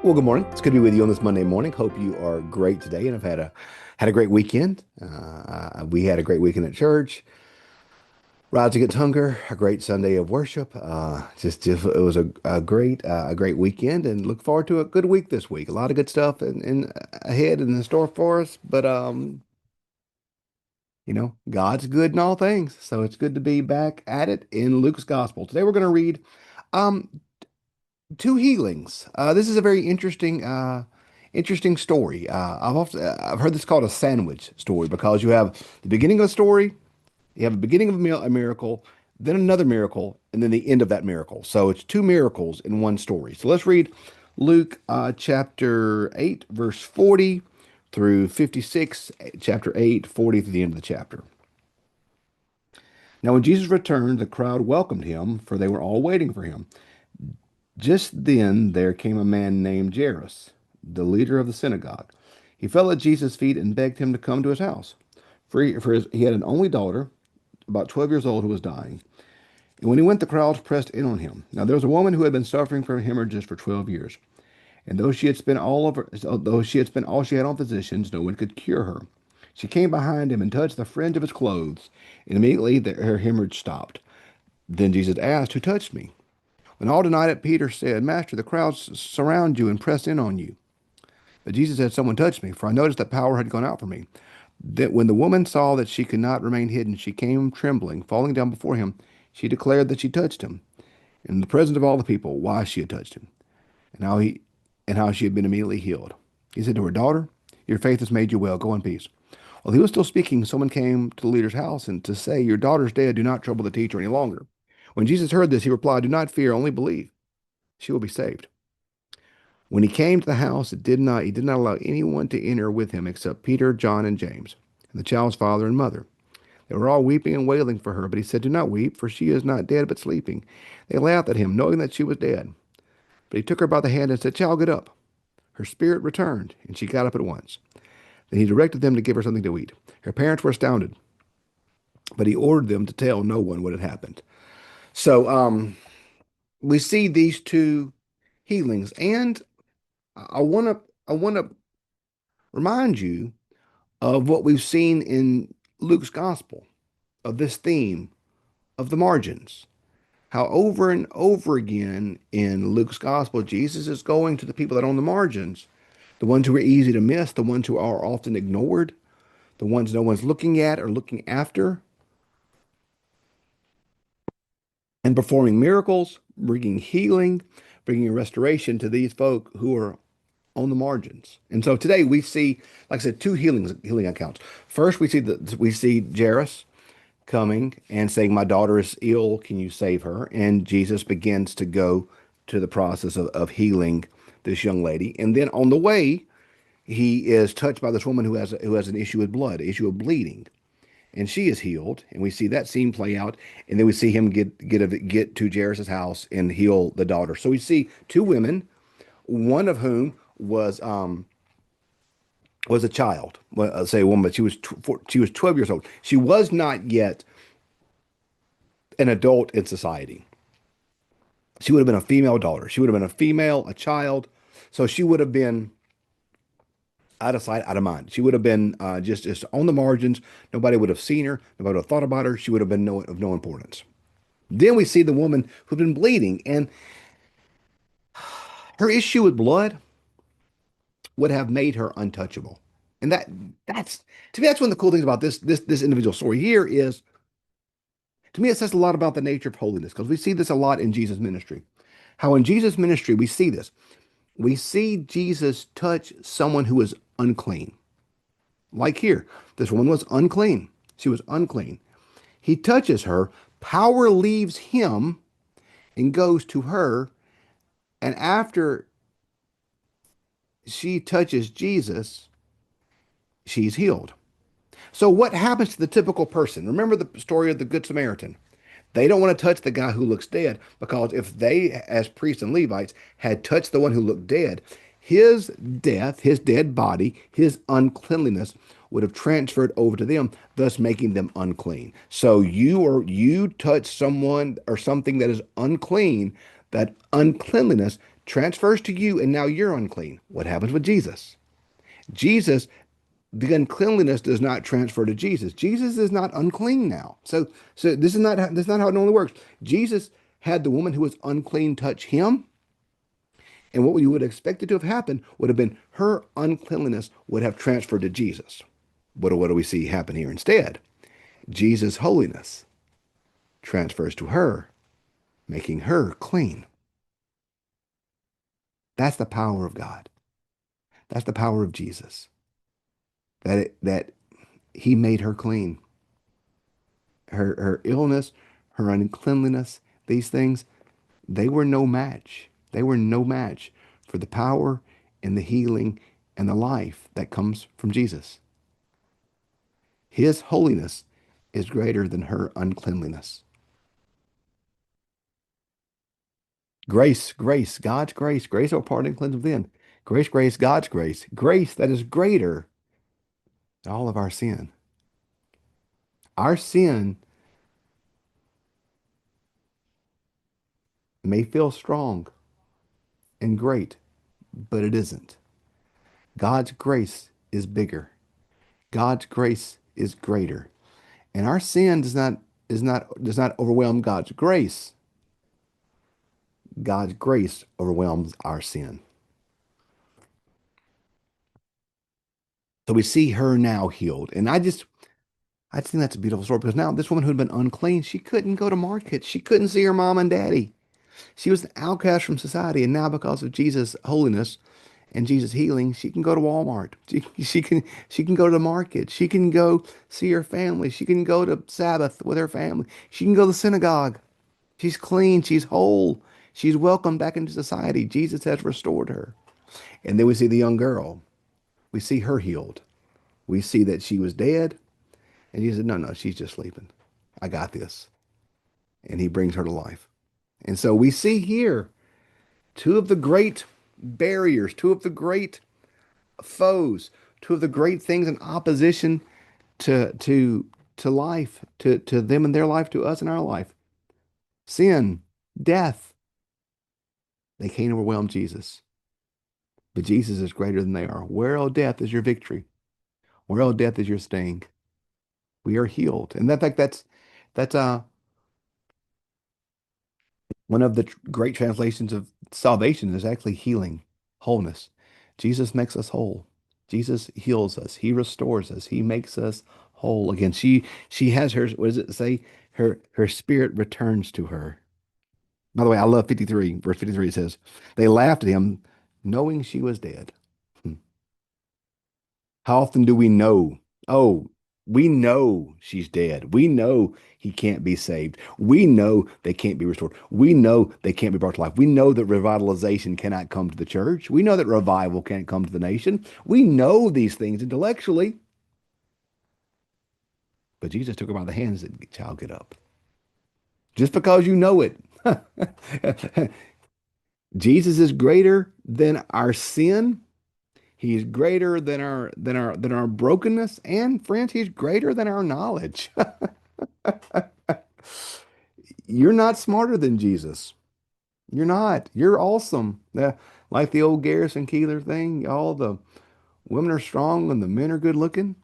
Well, good morning. It's good to be with you on this Monday morning. Hope you are great today and have had a great weekend. We had a great weekend at church. Rise Against Hunger, a great Sunday of worship. Just it was a great weekend, and look forward to a good week this week. A lot of good stuff in ahead and in store for us. But God's good in all things, so it's good to be back at it in Luke's Gospel. Today we're going to read um two healings. This is a very interesting story. I've heard this called a sandwich story because you have the beginning of a story, you have the beginning of a miracle, then another miracle, and then the end of that miracle. So it's two miracles in one story. So let's read Luke chapter 8, verse 40 through 56, chapter 8, 40 through the end of the chapter. Now, when Jesus returned, the crowd welcomed him, for they were all waiting for him. Just then there came a man named Jairus, the leader of the synagogue. He fell at Jesus' feet and begged him to come to his house. He had an only daughter, about 12 years old, who was dying. And when he went, the crowds pressed in on him. Now there was a woman who had been suffering from hemorrhages for 12 years. And though she had spent all she had on physicians, no one could cure her. She came behind him and touched the fringe of his clothes, and immediately her hemorrhage stopped. Then Jesus asked, "Who touched me?" When all denied it, Peter said, "Master, the crowds surround you and press in on you." But Jesus said, "Someone touched me, for I noticed that power had gone out from me." That when the woman saw that she could not remain hidden, she came trembling, falling down before him. She declared that she touched him, in the presence of all the people, why she had touched him, and how she had been immediately healed. He said to her, "Daughter, your faith has made you well. Go in peace." While he was still speaking, someone came to the leader's house and to say, "Your daughter's dead. Do not trouble the teacher any longer." When Jesus heard this, he replied, "Do not fear, only believe. She will be saved." When he came to the house, he did not allow anyone to enter with him except Peter, John, and James, and the child's father and mother. They were all weeping and wailing for her, but he said, "Do not weep, for she is not dead, but sleeping." They laughed at him, knowing that she was dead. But he took her by the hand and said, "Child, get up." Her spirit returned, and she got up at once. Then he directed them to give her something to eat. Her parents were astounded, but he ordered them to tell no one what had happened. So we see these two healings, and I want to remind you of what we've seen in Luke's gospel, of this theme of the margins. How over and over again in Luke's gospel, Jesus is going to the people that are on the margins, the ones who are easy to miss, the ones who are often ignored, the ones no one's looking at or looking after, and performing miracles, bringing healing, bringing restoration to these folk who are on the margins. And so today we see, like I said, two healing accounts. First, we see Jairus coming and saying, "My daughter is ill. Can you save her?" And Jesus begins to go to the process of healing this young lady. And then on the way, he is touched by this woman who has an issue with blood, issue of bleeding, and she is healed. And we see that scene play out. And then we see him get to Jairus's house and heal the daughter. So we see two women, one of whom was a child. Well, I'll say a woman, but she was 12 years old. She was not yet an adult in society. She would have been a female daughter. She would have been a child. So she would have been out of sight, out of mind. She would have been just on the margins. Nobody would have seen her. Nobody would have thought about her. She would have been of no importance. Then we see the woman who'd been bleeding, and her issue with blood would have made her untouchable. And that's to me, that's one of the cool things about this individual story here is, to me, it says a lot about the nature of holiness, because we see this a lot in Jesus' ministry. How in Jesus' ministry we see this. We see Jesus touch someone who is unclean. Like here, this woman was unclean. She was unclean. He touches her, power leaves him and goes to her. And after she touches Jesus, she's healed. So what happens to the typical person? Remember the story of the Good Samaritan. They don't want to touch the guy who looks dead, because if they, as priests and Levites, had touched the one who looked dead, his death, his dead body, his uncleanliness would have transferred over to them, thus making them unclean. So you touch someone or something that is unclean, that uncleanliness transfers to you, and now you're unclean. What happens with Jesus? Jesus, the uncleanliness does not transfer to Jesus. Jesus is not unclean now. So this is not how it normally works. Jesus had the woman who was unclean touch him, and what you would have expected to have happened would have been her uncleanliness would have transferred to Jesus. What do we see happen here instead? Jesus' holiness transfers to her, making her clean. That's the power of God. That's the power of Jesus. That he made her clean. Her illness, her uncleanliness, these things, they were no match. They were no match for the power and the healing and the life that comes from Jesus. His holiness is greater than her uncleanliness. Grace, God's grace, grace or pardon, cleanse within. Grace, God's grace, grace that is greater than all of our sin. Our sin may feel strong and great, but it isn't. God's grace is bigger. God's grace is greater. And our sin does not overwhelm God's grace. God's grace overwhelms our sin. So we see her now healed. And I think that's a beautiful story because now this woman who had been unclean, she couldn't go to market. She couldn't see her mom and daddy. She was an outcast from society. And now because of Jesus' holiness and Jesus' healing, she can go to Walmart. She can go to the market. She can go see her family. She can go to Sabbath with her family. She can go to the synagogue. She's clean. She's whole. She's welcomed back into society. Jesus has restored her. And then we see the young girl. We see her healed. We see that she was dead. And he said, no, no, she's just sleeping. I got this. And he brings her to life. And so we see here two of the great barriers, two of the great foes, two of the great things in opposition to life, to them in their life, to us in our life. Sin, death. They can't overwhelm Jesus. But Jesus is greater than they are. Where, O death, is your victory? Where, O death, is your sting? We are healed. And that's one of the great translations of salvation is actually healing, wholeness. Jesus makes us whole. Jesus heals us. He restores us. He makes us whole again. She has her, what does it say? Her spirit returns to her. By the way, I love 53, verse 53. It says, they laughed at him, knowing she was dead. Hmm. How often do we know? Oh, we know she's dead. We know he can't be saved. We know they can't be restored. We know they can't be brought to life. We know that revitalization cannot come to the church. We know that revival can't come to the nation. We know these things intellectually. But Jesus took her by the hands and said, child, get up. Just because you know it. Jesus is greater than our sin. He's greater than our brokenness, and friends, he's greater than our knowledge. You're not smarter than Jesus. You're not. You're awesome. Like the old Garrison Keeler thing, all the women are strong and the men are good looking,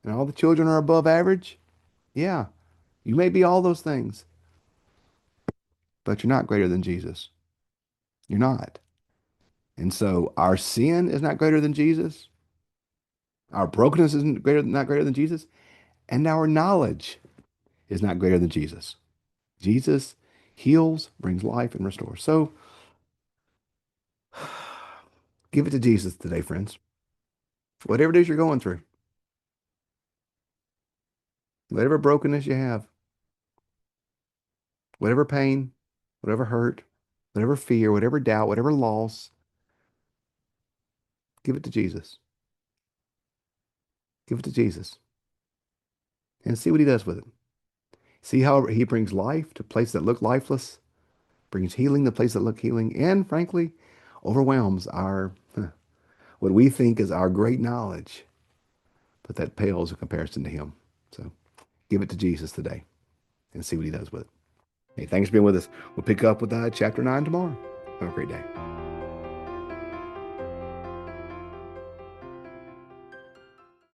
and all the children are above average. Yeah, you may be all those things, but you're not greater than Jesus. You're not. And so our sin is not greater than Jesus. Our brokenness isn't not greater than Jesus, and our knowledge is not greater than Jesus. Jesus heals, brings life, and restores. So give it to Jesus today, friends. Whatever it is you're going through, whatever brokenness you have, whatever pain, whatever hurt, whatever fear, whatever doubt, whatever loss, give it to Jesus. Give it to Jesus and see what he does with it. See how he brings life to places that look lifeless, brings healing to places that look healing, and frankly, overwhelms our what we think is our great knowledge, but that pales in comparison to him. So give it to Jesus today and see what he does with it. Hey, thanks for being with us. We'll pick up with chapter 9 tomorrow. Have a great day.